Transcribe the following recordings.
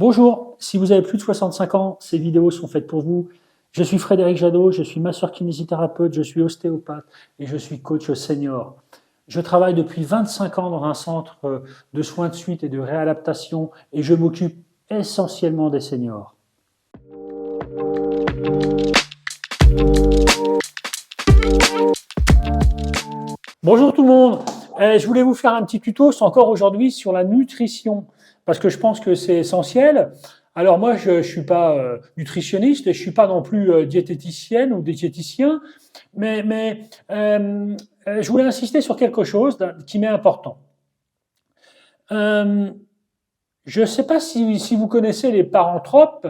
Bonjour, si vous avez plus de 65 ans, ces vidéos sont faites pour vous. Je suis Frédéric Jadot, je suis masseur kinésithérapeute, je suis ostéopathe et je suis coach senior. Je travaille depuis 25 ans dans un centre de soins de suite et de réadaptation et je m'occupe essentiellement des seniors. Bonjour tout le monde, je voulais vous faire un petit tuto, c'est encore aujourd'hui sur la nutrition, parce que je pense que c'est essentiel. Alors moi je suis pas nutritionniste et je suis pas non plus diététicienne ou diététicien, mais je voulais insister sur quelque chose qui m'est important. Je ne sais pas si vous connaissez les paranthropes,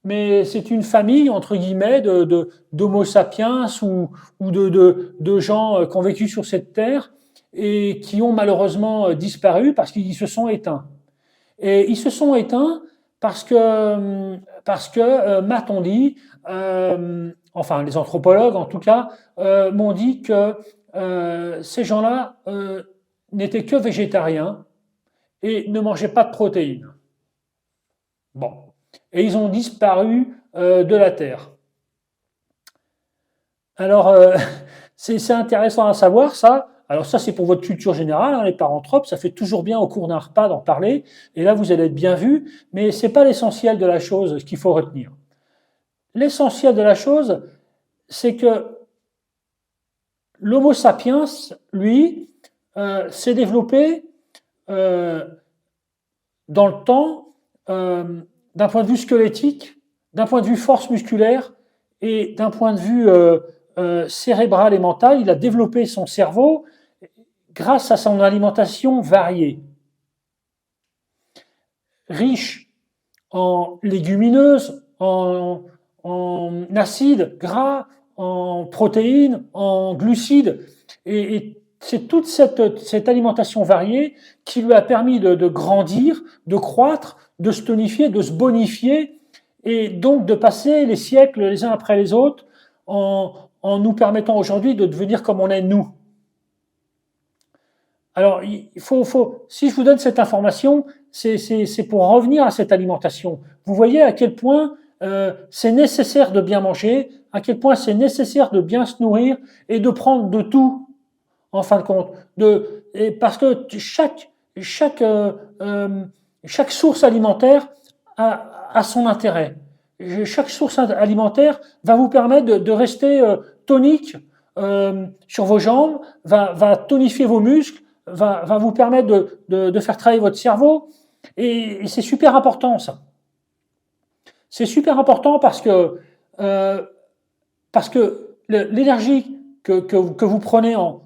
mais c'est une famille, entre guillemets, d'homo sapiens ou de gens qui ont vécu sur cette terre et qui ont malheureusement disparu parce qu'ils se sont éteints. Et ils se sont éteints parce que m'a-t-on dit, enfin les anthropologues en tout cas, m'ont dit que ces gens-là n'étaient que végétariens et ne mangeaient pas de protéines. Bon. Et ils ont disparu de la Terre. Alors, c'est intéressant à savoir ça. Alors ça, c'est pour votre culture générale, hein, les paranthropes, ça fait toujours bien au cours d'un repas d'en parler, et là, vous allez être bien vu, mais c'est pas l'essentiel de la chose qu'il faut retenir. L'essentiel de la chose, c'est que l'Homo sapiens, lui, s'est développé dans le temps d'un point de vue squelettique, d'un point de vue force musculaire et d'un point de vue cérébral et mental. Il a développé son cerveau grâce à son alimentation variée, riche en légumineuses, en acides gras, en protéines, en glucides. Et c'est toute cette alimentation variée qui lui a permis de grandir, de croître, de se tonifier, de se bonifier, et donc de passer les siècles les uns après les autres en nous permettant aujourd'hui de devenir comme on est nous. Alors, si je vous donne cette information, c'est pour revenir à cette alimentation. Vous voyez à quel point c'est nécessaire de bien manger, à quel point c'est nécessaire de bien se nourrir et de prendre de tout, en fin de compte. Parce que chaque source alimentaire a son intérêt. Chaque source alimentaire va vous permettre de rester tonique sur vos jambes, va tonifier vos muscles, va vous permettre de faire travailler votre cerveau. Et c'est super important, ça. C'est super important parce que l'énergie que vous prenez en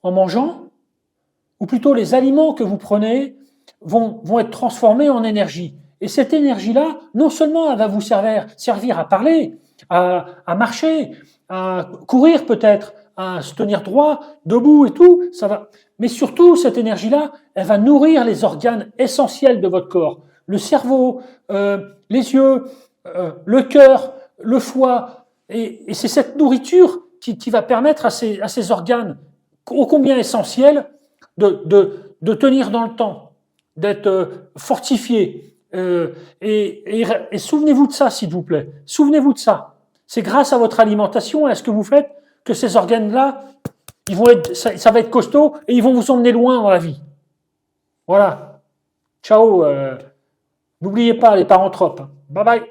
mangeant, ou plutôt les aliments que vous prenez, vont être transformés en énergie. Et cette énergie-là, non seulement elle va vous servir à parler, à marcher, à courir peut-être, à se tenir droit, debout et tout, mais surtout cette énergie-là, elle va nourrir les organes essentiels de votre corps. Le cerveau, les yeux, le cœur, le foie. Et c'est cette nourriture qui va permettre à ces organes ô combien essentiels de tenir dans le temps, d'être fortifiés. Et souvenez-vous de ça, s'il vous plaît. Souvenez-vous de ça. C'est grâce à votre alimentation et à ce que vous faites que ces organes-là, ça va être costaud et ils vont vous emmener loin dans la vie. Voilà. Ciao. N'oubliez pas les paranthropes. Bye bye.